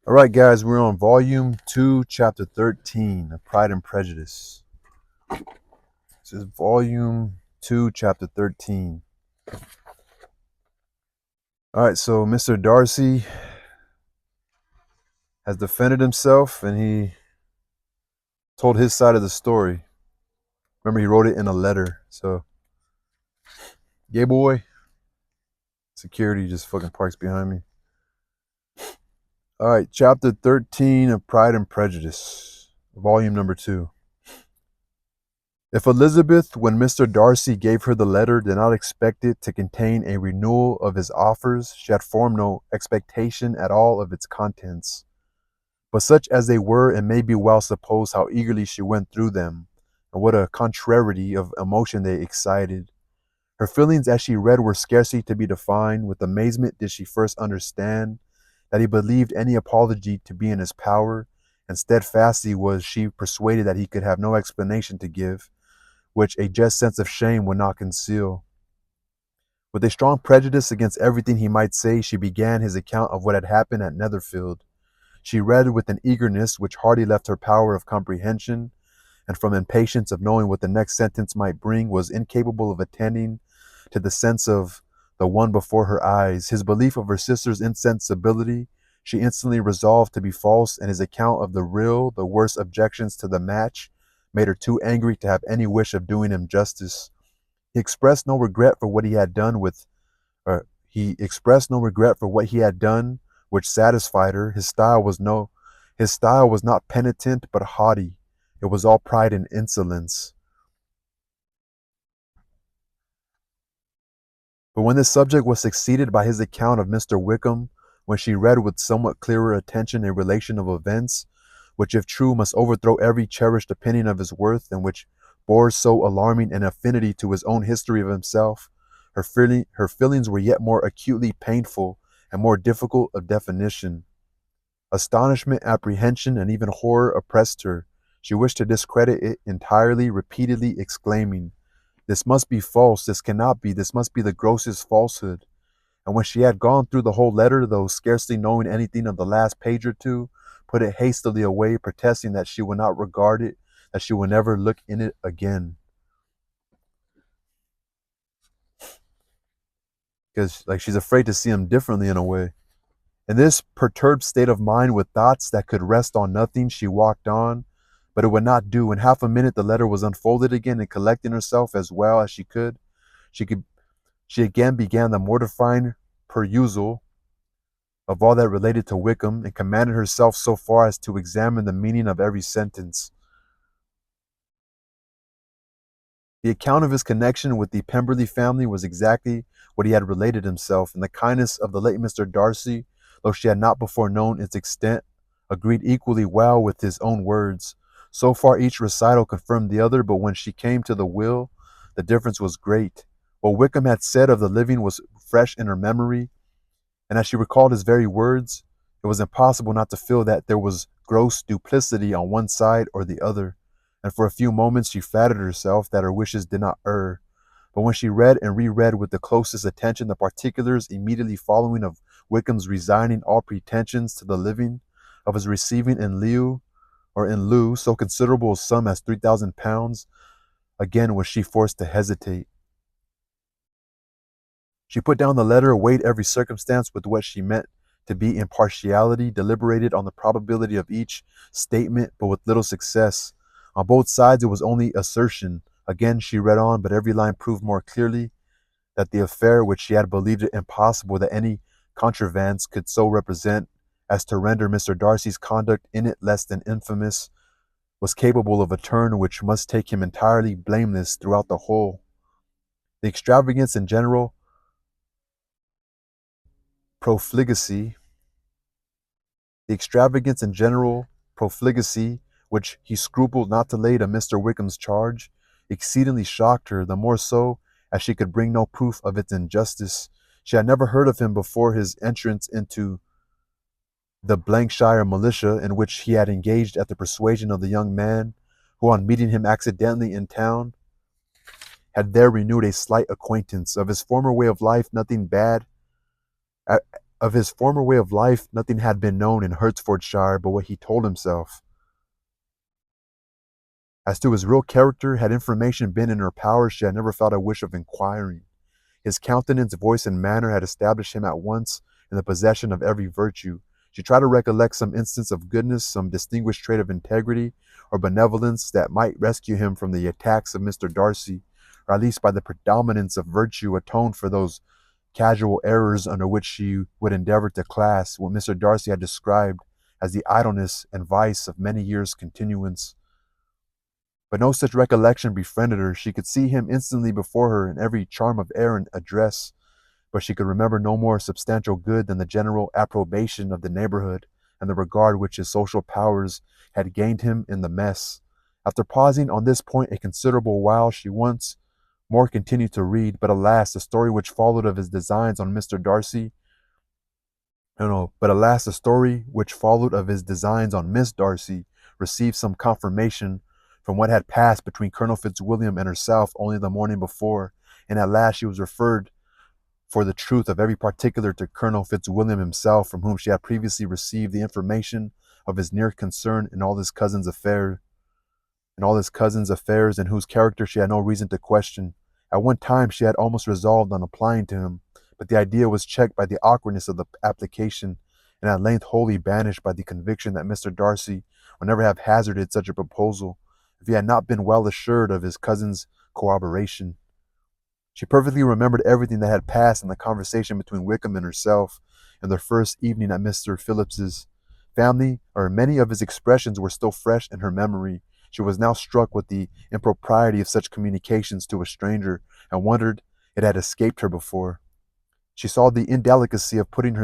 All right, guys, we're on volume 2, chapter 13 of Pride and Prejudice. This is volume 2, chapter 13. All right, so Mr. Darcy has defended himself and he told his side of the story. Remember, he wrote it in a letter. So, yeah, boy. Security just fucking parks behind me. All right, chapter 13 of Pride and Prejudice, volume number 2. If Elizabeth, when Mr. Darcy gave her the letter, did not expect it to contain a renewal of his offers, she had formed no expectation at all of its contents. But such as they were, it may be well supposed how eagerly she went through them, and what a contrariety of emotion they excited. Her feelings as she read were scarcely to be defined. With amazement did she first understand that he believed any apology to be in his power, and steadfastly was she persuaded that he could have no explanation to give, which a just sense of shame would not conceal. With a strong prejudice against everything he might say, she began his account of what had happened at Netherfield. She read with an eagerness which hardly left her power of comprehension, and from impatience of knowing what the next sentence might bring, was incapable of attending to the sense of the one before her eyes. His belief of her sister's insensibility she instantly resolved to be false, and his account of the real, the worst objections to the match, made her too angry to have any wish of doing him justice. He expressed no regret for what he had done which satisfied her. His style was not penitent but haughty. It was all pride and insolence. But when this subject was succeeded by his account of Mr. Wickham, when she read with somewhat clearer attention a relation of events, which if true must overthrow every cherished opinion of his worth, and which bore so alarming an affinity to his own history of himself, her feelings were yet more acutely painful and more difficult of definition. Astonishment, apprehension, and even horror oppressed her. She wished to discredit it entirely, repeatedly exclaiming, "This must be false, this cannot be, this must be the grossest falsehood." And when she had gone through the whole letter, though scarcely knowing anything of the last page or two, put it hastily away, protesting that she would not regard it, that she would never look in it again. Because she's afraid to see him differently in a way. In this perturbed state of mind, with thoughts that could rest on nothing, she walked on, but it would not do. In half a minute the letter was unfolded again, and collecting herself as well as she could, she again began the mortifying perusal of all that related to Wickham, and commanded herself so far as to examine the meaning of every sentence. The account of his connection with the Pemberley family was exactly what he had related himself, and the kindness of the late Mr. Darcy, though she had not before known its extent, agreed equally well with his own words. So far each recital confirmed the other, but when she came to the will, the difference was great. What Wickham had said of the living was fresh in her memory, and as she recalled his very words, it was impossible not to feel that there was gross duplicity on one side or the other, and for a few moments she flattered herself that her wishes did not err. But when she read and reread with the closest attention the particulars immediately following of Wickham's resigning all pretensions to the living, of his receiving in lieu so considerable a sum as £3,000, again was she forced to hesitate. She put down the letter, weighed every circumstance with what she meant to be impartiality, deliberated on the probability of each statement, but with little success. On both sides it was only assertion. Again she read on, but every line proved more clearly that the affair, which she had believed it impossible that any contrivance could so represent as to render Mr. Darcy's conduct in it less than infamous, was capable of a turn which must take him entirely blameless throughout the whole. The extravagance and general profligacy which he scrupled not to lay to Mr. Wickham's charge exceedingly shocked her, the more so as she could bring no proof of its injustice. She had never heard of him before his entrance into the Blankshire militia, in which he had engaged at the persuasion of the young man, who on meeting him accidentally in town, had there renewed a slight acquaintance. Of his former way of life nothing bad Of his former way of life, nothing had been known in Hertfordshire but what he told himself. As to his real character, had information been in her power, she had never felt a wish of inquiring. His countenance, voice, and manner had established him at once in the possession of every virtue. She tried to recollect some instance of goodness, some distinguished trait of integrity or benevolence that might rescue him from the attacks of Mr. Darcy, or at least by the predominance of virtue atone for those casual errors under which she would endeavor to class what Mr. Darcy had described as the idleness and vice of many years' continuance. But no such recollection befriended her. She could see him instantly before her in every charm of air and address, but she could remember no more substantial good than the general approbation of the neighborhood and the regard which his social powers had gained him in the mess. After pausing on this point a considerable while, she once more continued to read, but alas, the story which followed of his designs on Mr. Darcy but alas, the story which followed of his designs on Miss Darcy received some confirmation from what had passed between Colonel Fitzwilliam and herself only the morning before, and at last she was referred for the truth of every particular to Colonel Fitzwilliam himself, from whom she had previously received the information of his near concern in all his cousin's affairs, and whose character she had no reason to question. At one time she had almost resolved on applying to him, but the idea was checked by the awkwardness of the application, and at length wholly banished by the conviction that Mr. Darcy would never have hazarded such a proposal if he had not been well assured of his cousin's corroboration. She perfectly remembered everything that had passed in the conversation between Wickham and herself in their first evening at Mr. Phillips's. Many of his expressions were still fresh in her memory. She was now struck with the impropriety of such communications to a stranger, and wondered it had escaped her before. She saw the indelicacy of putting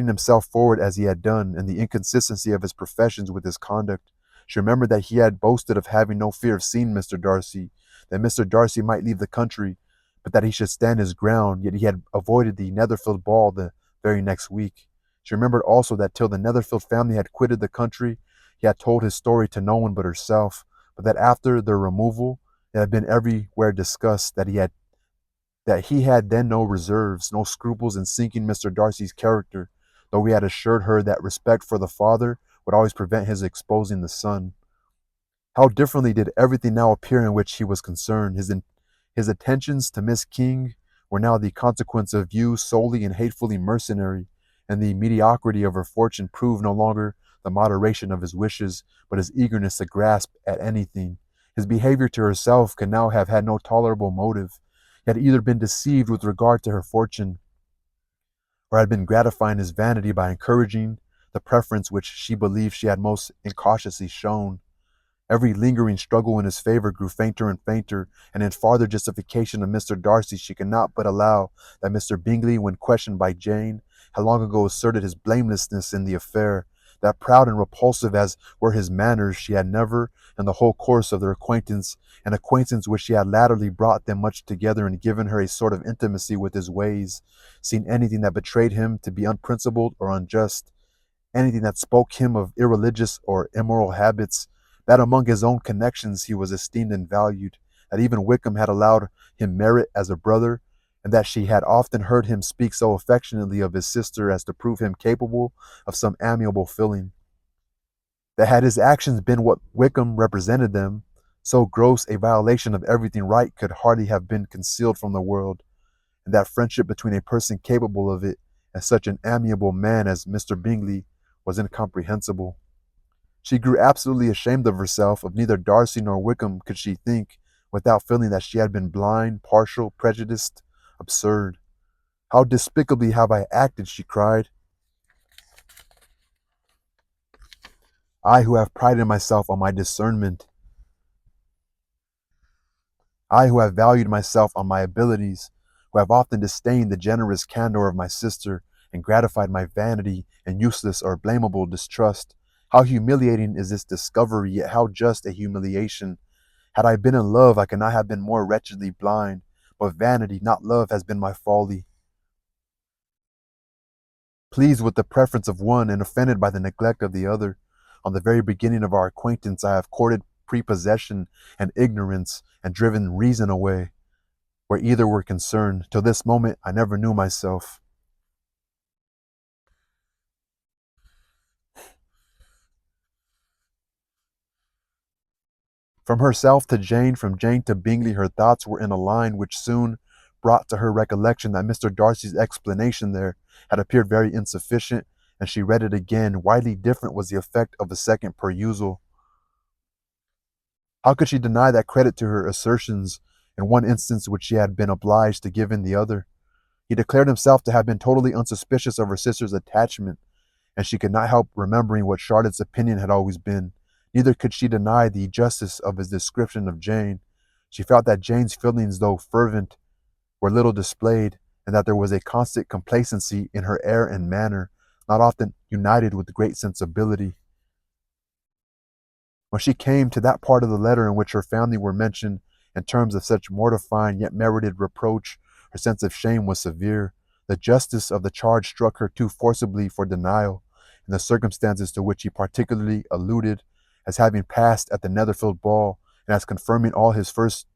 himself forward as he had done, and the inconsistency of his professions with his conduct. She remembered that he had boasted of having no fear of seeing Mr. Darcy, that Mr. Darcy might leave the country, but that he should stand his ground, yet he had avoided the Netherfield ball the very next week. She remembered also that till the Netherfield family had quitted the country, he had told his story to no one but herself, but that after their removal it had been everywhere discussed, that he had then no reserves, no scruples in sinking Mr. Darcy's character, though he had assured her that respect for the father would always prevent his exposing the son. How differently did everything now appear in which he was concerned. His attentions to Miss King were now the consequence of views solely and hatefully mercenary, and the mediocrity of her fortune proved no longer the moderation of his wishes, but his eagerness to grasp at anything. His behavior to herself could now have had no tolerable motive. He had either been deceived with regard to her fortune, or had been gratifying his vanity by encouraging the preference which she believed she had most incautiously shown. Every lingering struggle in his favor grew fainter and fainter, and in farther justification of Mr. Darcy, she could not but allow that Mr. Bingley, when questioned by Jane, had long ago asserted his blamelessness in the affair. That proud and repulsive as were his manners, she had never, in the whole course of their acquaintance, an acquaintance which she had latterly brought them much together and given her a sort of intimacy with his ways, seen anything that betrayed him to be unprincipled or unjust, anything that spoke him of irreligious or immoral habits, that among his own connections he was esteemed and valued, that even Wickham had allowed him merit as a brother, and that she had often heard him speak so affectionately of his sister as to prove him capable of some amiable feeling. That had his actions been what Wickham represented them, so gross a violation of everything right could hardly have been concealed from the world, and that friendship between a person capable of it and such an amiable man as Mr. Bingley was incomprehensible. She grew absolutely ashamed of herself. Of neither Darcy nor Wickham could she think without feeling that she had been blind, partial, prejudiced, absurd. How despicably have I acted, she cried. I who have prided myself on my discernment, I who have valued myself on my abilities, who have often disdained the generous candor of my sister, and gratified my vanity in useless or blamable distrust. How humiliating is this discovery, yet how just a humiliation! Had I been in love, I could not have been more wretchedly blind, but vanity, not love, has been my folly. Pleased with the preference of one, and offended by the neglect of the other, on the very beginning of our acquaintance I have courted prepossession and ignorance, and driven reason away. where either were concerned. Till this moment, I never knew myself. From herself to Jane, from Jane to Bingley, her thoughts were in a line which soon brought to her recollection that Mr. Darcy's explanation there had appeared very insufficient, and she read it again. Widely different was the effect of a second perusal. How could she deny that credit to her assertions in one instance which she had been obliged to give in the other? He declared himself to have been totally unsuspicious of her sister's attachment, and she could not help remembering what Charlotte's opinion had always been. Neither could she deny the justice of his description of Jane. She felt that Jane's feelings, though fervent, were little displayed, and that there was a constant complacency in her air and manner, not often united with great sensibility. When she came to that part of the letter in which her family were mentioned in terms of such mortifying yet merited reproach, her sense of shame was severe. The justice of the charge struck her too forcibly for denial, and the circumstances to which he particularly alluded, as having passed at the Netherfield ball, and as confirming all his first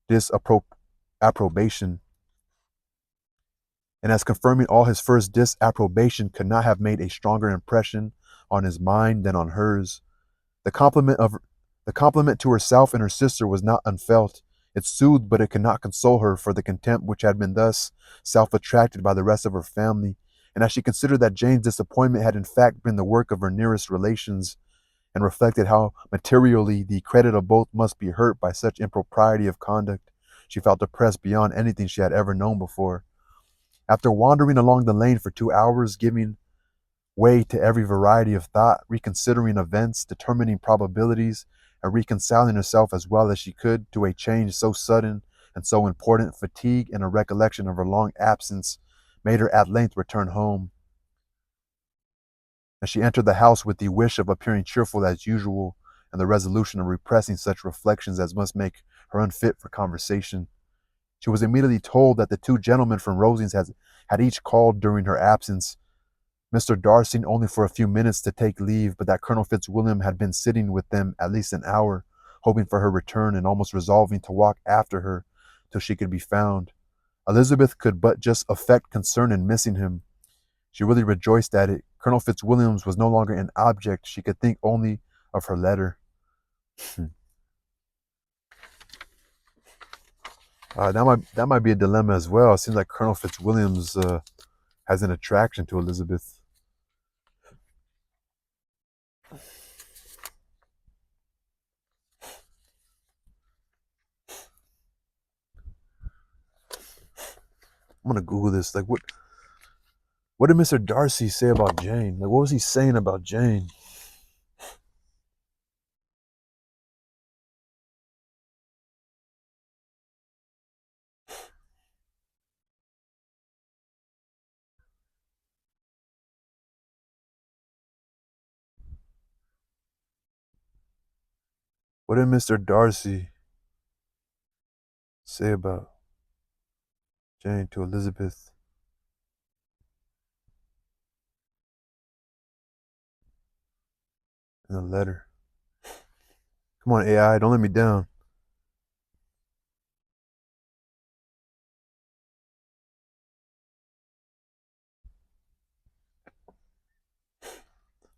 disapprobation, could not have made a stronger impression on his mind than on hers. The compliment of the compliment to herself and her sister was not unfelt. It soothed, but it could not console her for the contempt which had been thus self-attracted by the rest of her family, and as she considered that Jane's disappointment had in fact been the work of her nearest relations, and reflected how materially the credit of both must be hurt by such impropriety of conduct, she felt depressed beyond anything she had ever known before. After wandering along the lane for 2 hours, giving way to every variety of thought, reconsidering events, determining probabilities, and reconciling herself as well as she could to a change so sudden and so important, fatigue and a recollection of her long absence made her at length return home, and she entered the house with the wish of appearing cheerful as usual, and the resolution of repressing such reflections as must make her unfit for conversation. She was immediately told that the two gentlemen from Rosings had each called during her absence, Mr. Darcy only for a few minutes to take leave, but that Colonel Fitzwilliam had been sitting with them at least an hour, hoping for her return and almost resolving to walk after her till she could be found. Elizabeth could but just affect concern in missing him. She really rejoiced at it. Colonel Fitzwilliams was no longer an object. She could think only of her letter. That might be a dilemma as well. It seems like Colonel Fitzwilliams has an attraction to Elizabeth. I'm gonna Google this. Like, what did Mr. Darcy say about Jane? Like, what was he saying about Jane? What did Mr. Darcy say about Jane to Elizabeth in a letter? Come on, AI, don't let me down.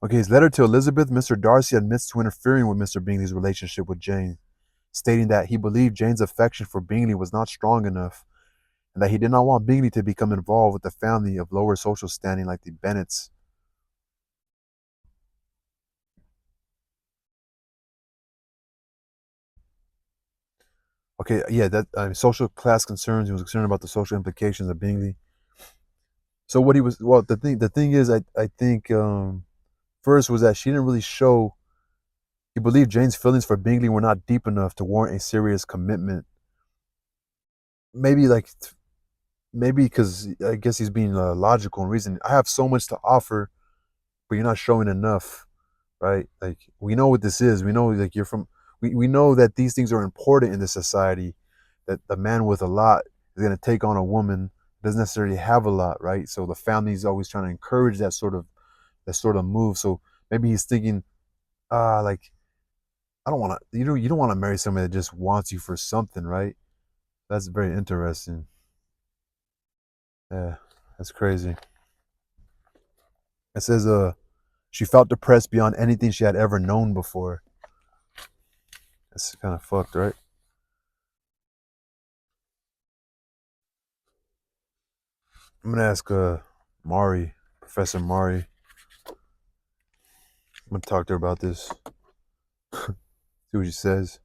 Okay, his letter to Elizabeth, Mr. Darcy admits to interfering with Mr. Bingley's relationship with Jane, stating that he believed Jane's affection for Bingley was not strong enough, and that he did not want Bingley to become involved with a family of lower social standing like the Bennets. Okay, yeah, that social class concerns. He was concerned about the social implications of Bingley. So what he was, well, the thing is, I think first was that she didn't really show. He believed Jane's feelings for Bingley were not deep enough to warrant a serious commitment. Maybe like maybe because I guess he's being logical and reasoning. I have so much to offer, but you're not showing enough, right? Like we know what this is. We know like you're from. We know that these things are important in this society. That the man with a lot is going to take on a woman who doesn't necessarily have a lot, right? So the family's always trying to encourage that sort of move. So maybe he's thinking, like I don't want to. You don't want to marry somebody that just wants you for something, right? That's very interesting. Yeah, that's crazy. It says she felt depressed beyond anything she had ever known before. That's kind of fucked, right? I'm gonna ask Mari, Professor Mari. I'm gonna talk to her about this. See what she says.